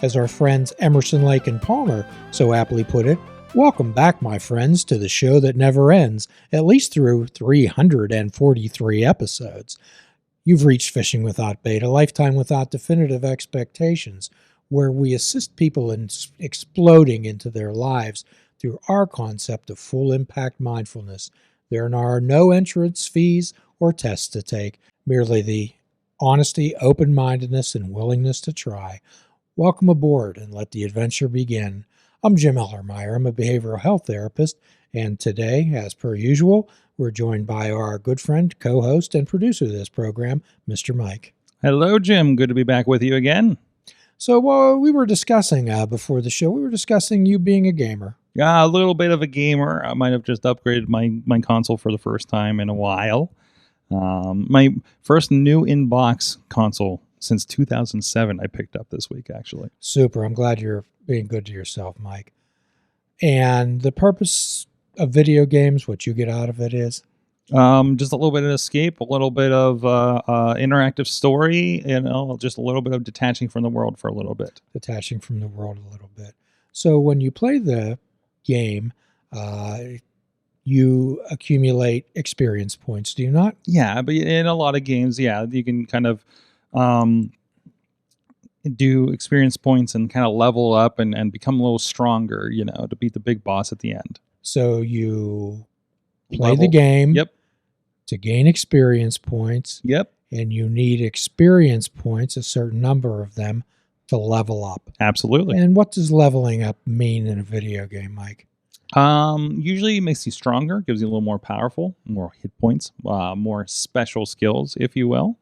As our friends Emerson, Lake, and Palmer so aptly put it, welcome back, my friends, to the show that never ends, at least through 343 episodes. You've reached Fishing Without Bait, a lifetime without definitive expectations, where we assist people in exploding into their lives through our concept of full impact mindfulness. There are no entrance fees or tests to take, merely the honesty, open-mindedness, and willingness to try. Welcome aboard and let the adventure begin. I'm Jim Ellermeyer. I'm a behavioral health therapist, and today, as per usual, we're joined by our good friend, co-host, and producer of this program, Mr. Mike. Hello, Jim. Good to be back with you again. So we were discussing before the show, you being a gamer. Yeah, a little bit of a gamer. I might have just upgraded my console for the first time in a while. My first new in-box console since 2007 I picked up this week, actually. Super. I'm glad you're being good to yourself, Mike. And the purpose of video games, what you get out of it is? Just a little bit of escape, a little bit of interactive story, just a little bit of detaching from the world for a little bit. Detaching from the world a little bit. So when you play the game, you accumulate experience points, do you not? Yeah, but in a lot of games, you can kind of do experience points and kind of level up and become a little stronger, to beat the big boss at the end. So you play the game to gain experience points. Yep. And you need experience points, a certain number of them, to level up. Absolutely. And what does leveling up mean in a video game, Mike? Usually it makes you stronger, gives you a little more powerful, more hit points, more special skills, if you will.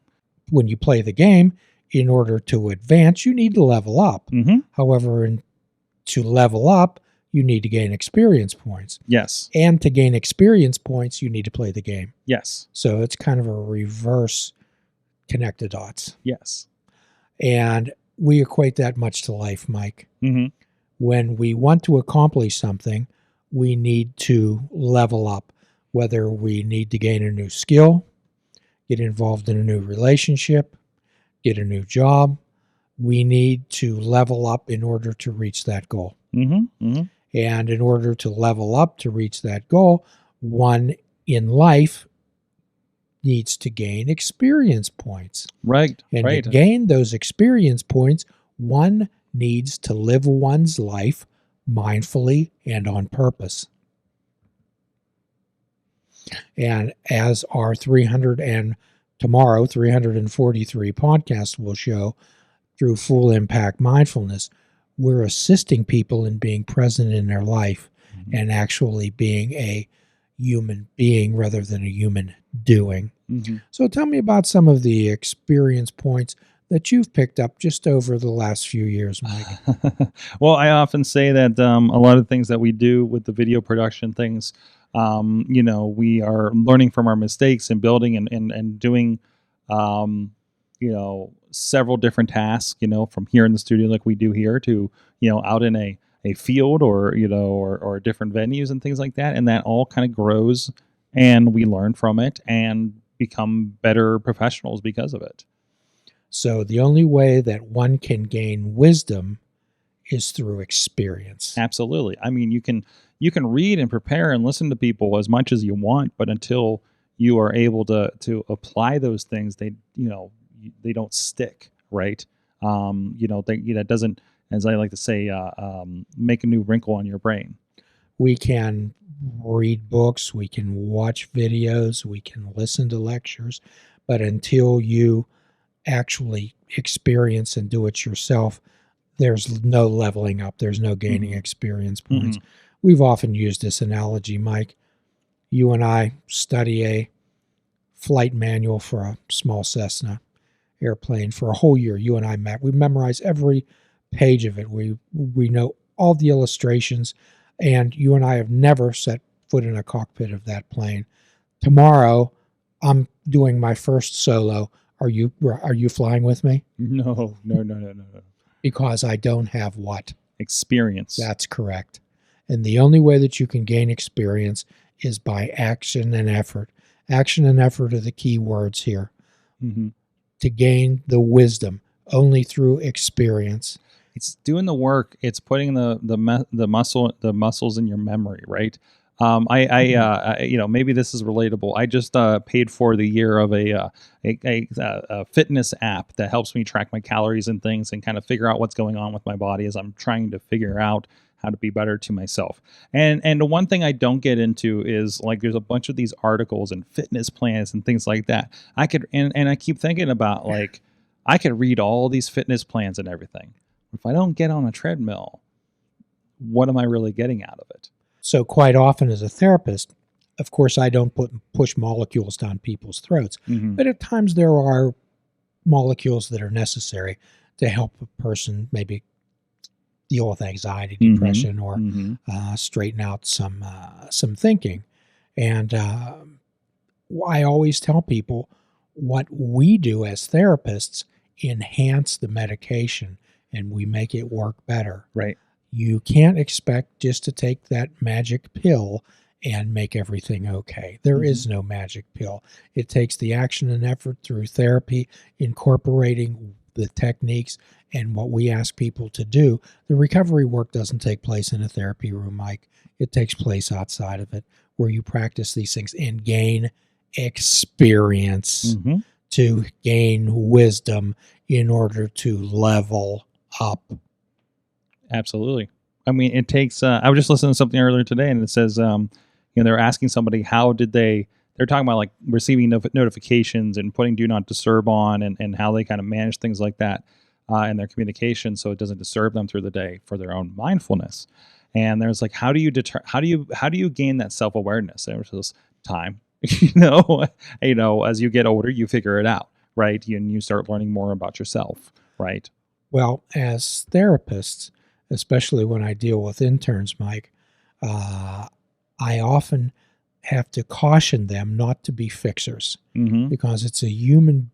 When you play the game, in order to advance, you need to level up. Mm-hmm. However, to level up, you need to gain experience points. Yes. And to gain experience points, you need to play the game. Yes. So it's kind of a reverse connect the dots. Yes. And we equate that much to life, Mike. Mm-hmm. When we want to accomplish something, we need to level up, whether we need to gain a new skill, get involved in a new relationship, get a new job. We need to level up in order to reach that goal. Mm-hmm. Mm-hmm. And in order to level up to reach that goal, one in life needs to gain experience points. Right. And right. to gain those experience points, one needs to live one's life mindfully and on purpose. And as our 343 podcasts will show, through Full Impact Mindfulness, we're assisting people in being present in their life and actually being a human being rather than a human doing. Mm-hmm. So tell me about some of the experience points that you've picked up just over the last few years, Mike. Well, I often say that a lot of things that we do with the video production things, we are learning from our mistakes and building and doing, several different tasks, from here in the studio like we do here to, out in a field or different venues and things like that. And that all kind of grows and we learn from it and become better professionals because of it. So the only way that one can gain wisdom is through experience. Absolutely. I mean, you can read and prepare and listen to people as much as you want, but until you are able to apply those things, they don't stick, right? That doesn't, as I like to say, make a new wrinkle on your brain. We can read books, we can watch videos, we can listen to lectures, but until you actually experience and do it yourself, there's no leveling up, there's no gaining experience points. Mm-hmm. We've often used this analogy, Mike. You and I study a flight manual for a small Cessna airplane for a whole year. You and I we memorize every page of it. We know all the illustrations, and you and I have never set foot in a cockpit of that plane. Tomorrow, I'm doing my first solo. Are you flying with me? No. Because I don't have what? Experience. That's correct. And the only way that you can gain experience is by action and effort. Action and effort are the key words here. Mm-hmm. To gain the wisdom, only through experience. it's doing the work. It's putting the muscles in your memory, right? Maybe this is relatable. I just paid for the year of a fitness app that helps me track my calories and things and kind of figure out what's going on with my body as I'm trying to figure out how to be better to myself. And the one thing I don't get into is like there's a bunch of these articles and fitness plans and things like that. I keep thinking about like I could read all these fitness plans and everything. If I don't get on a treadmill, what am I really getting out of it? So quite often as a therapist, of course, I don't push molecules down people's throats, but at times there are molecules that are necessary to help a person maybe deal with anxiety, depression, or straighten out some thinking. And I always tell people what we do as therapists enhance the medication and we make it work better. Right. You can't expect just to take that magic pill and make everything okay. There is no magic pill. It takes the action and effort through therapy, incorporating the techniques and what we ask people to do. The recovery work doesn't take place in a therapy room, Mike. It takes place outside of it, where you practice these things and gain experience to gain wisdom in order to level up. Absolutely. I mean, it takes, I was just listening to something earlier today and it says, they're asking somebody, they're talking about like receiving notifications and putting do not disturb on and how they kind of manage things like that in their communication so it doesn't disturb them through the day for their own mindfulness. And there's like, how do you gain that self-awareness? There's this time, as you get older, you figure it out, right? And you start learning more about yourself, right? Well, as therapists, especially when I deal with interns, Mike, I often have to caution them not to be fixers because it's a human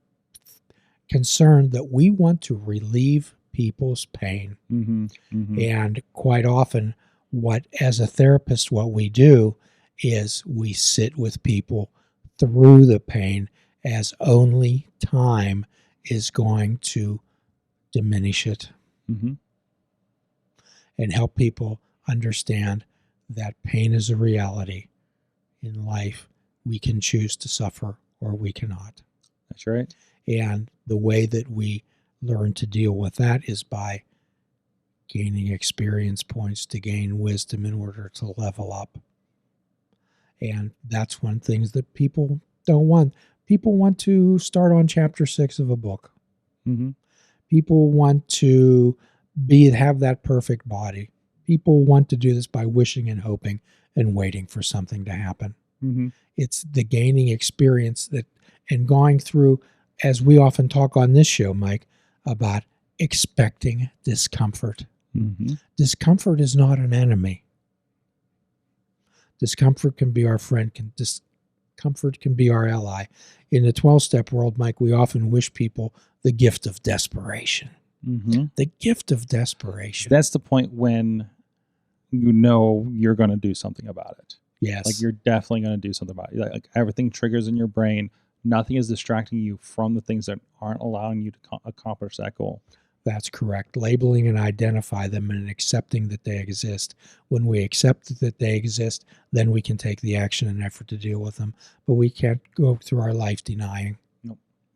concern that we want to relieve people's pain. And quite often, as a therapist, what we do is we sit with people through the pain as only time is going to diminish it and help people understand that pain is a reality in life. We can choose to suffer or we cannot. That's right. And the way that we learn to deal with that is by gaining experience points to gain wisdom in order to level up. And that's one thing that people don't want. People want to start on chapter 6 of a book. People want to have that perfect body. People want to do this by wishing and hoping and waiting for something to happen. It's the gaining experience and going through, as we often talk on this show, Mike, about expecting discomfort. Discomfort is not an enemy. Discomfort can be our friend. Discomfort can be our ally. In the 12-step world, Mike, we often wish people the gift of desperation. The gift of desperation. That's the point when you know you're going to do something about it. Yes. Like you're definitely going to do something about it. Like everything triggers in your brain. Nothing is distracting you from the things that aren't allowing you to accomplish that goal. That's correct. Labeling and identify them and accepting that they exist. When we accept that they exist, then we can take the action and effort to deal with them. But we can't go through our life denying.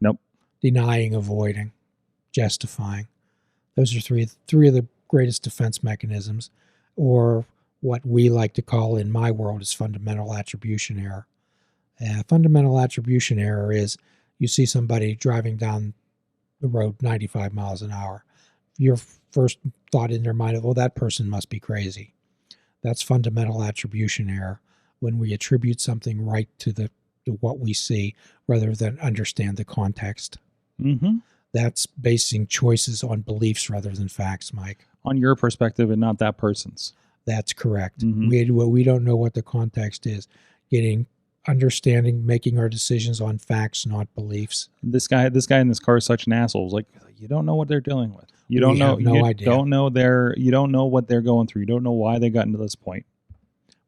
Nope. Denying, avoiding, justifying. Those are three of the greatest defense mechanisms, or what we like to call in my world is fundamental attribution error. Fundamental attribution error is you see somebody driving down the road 95 miles an hour. Your first thought in their mind is, well, that person must be crazy. That's fundamental attribution error, when we attribute something right to what we see rather than understand the context. That's basing choices on beliefs rather than facts, Mike. On your perspective and not that person's. That's correct. We don't know what the context is. Understanding, making our decisions on facts, not beliefs. This guy in this car is such an asshole. It's like, you don't know what they're dealing with. You don't know. Idea. You don't know what they're going through. You don't know why they got into this point.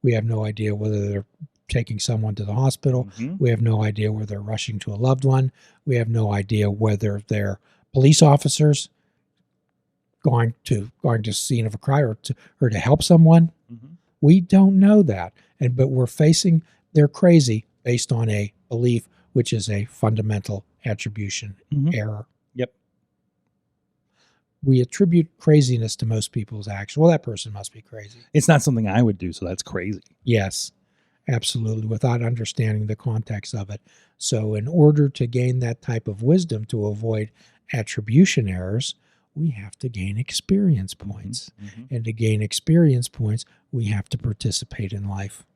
We have no idea whether they're taking someone to the hospital. We have no idea whether they're rushing to a loved one. We have no idea whether they're police officers. going to scene of a crime or to help someone. Mm-hmm. We don't know that, but we're facing they're crazy based on a belief, which is a fundamental attribution error. Yep. We attribute craziness to most people's actions. Well, that person must be crazy. It's not something I would do, so that's crazy. Yes, absolutely, without understanding the context of it. So in order to gain that type of wisdom to avoid attribution errors, we have to gain experience points. Mm-hmm. And to gain experience points, we have to participate in life.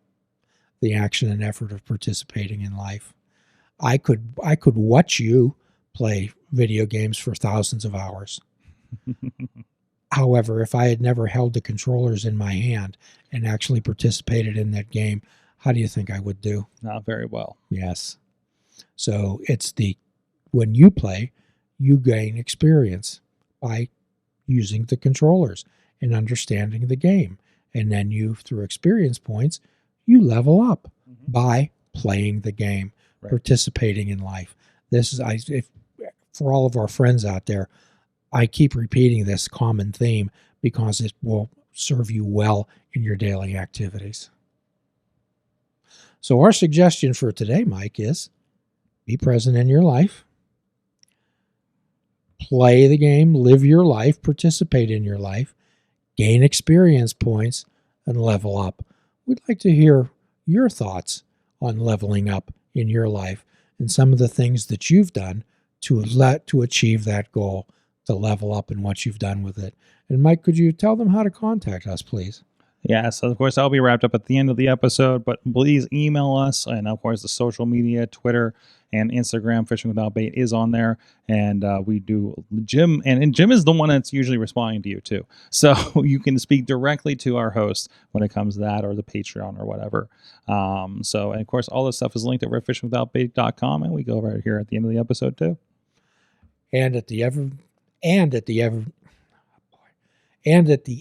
The action and effort of participating in life. I could watch you play video games for thousands of hours. However, if I had never held the controllers in my hand and actually participated in that game, how do you think I would do? Not very well. Yes. So when you play, you gain experience by using the controllers and understanding the game. And then through experience points, you level up by playing the game, participating in life. This is, for all of our friends out there, I keep repeating this common theme because it will serve you well in your daily activities. So our suggestion for today, Mike, is be present in your life, play the game, live your life, participate in your life, gain experience points, and level up. We'd like to hear your thoughts on leveling up in your life and some of the things that you've done to achieve that goal, to level up and what you've done with it. And Mike, could you tell them how to contact us, please? Yeah, so of course I'll be wrapped up at the end of the episode, but please email us. And of course the social media, Twitter and Instagram, Fishing Without Bait is on there. And we do Jim, and Jim is the one that's usually responding to you too. So you can speak directly to our host when it comes to that, or the Patreon or whatever. And of course all this stuff is linked over at fishingwithoutbait.com, and we go right here at the end of the episode too. And at the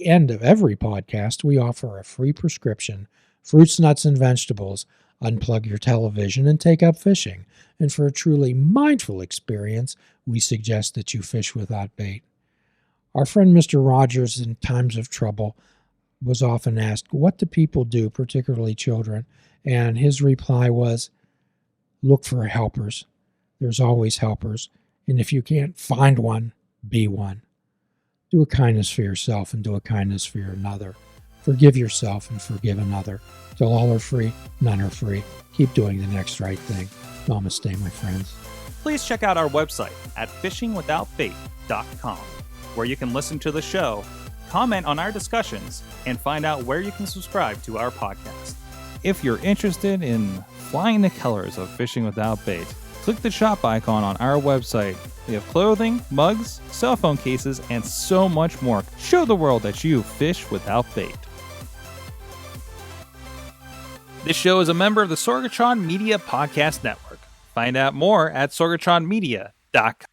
end of every podcast, we offer a free prescription, fruits, nuts, and vegetables. Unplug your television and take up fishing. And for a truly mindful experience, we suggest that you fish without bait. Our friend Mr. Rogers, in times of trouble, was often asked, what do people do, particularly children? And his reply was, look for helpers. There's always helpers. And if you can't find one, be one. Do a kindness for yourself and do a kindness for another. Forgive yourself and forgive another. Till all are free, none are free. Keep doing the next right thing. Namaste, my friends. Please check out our website at fishingwithoutbait.com, where you can listen to the show, comment on our discussions, and find out where you can subscribe to our podcast. If you're interested in flying the colors of Fishing Without Bait, click the shop icon on our website. We have clothing, mugs, cell phone cases, and so much more. Show the world that you fish without bait. This show is a member of the Sorgatron Media Podcast Network. Find out more at sorgatronmedia.com.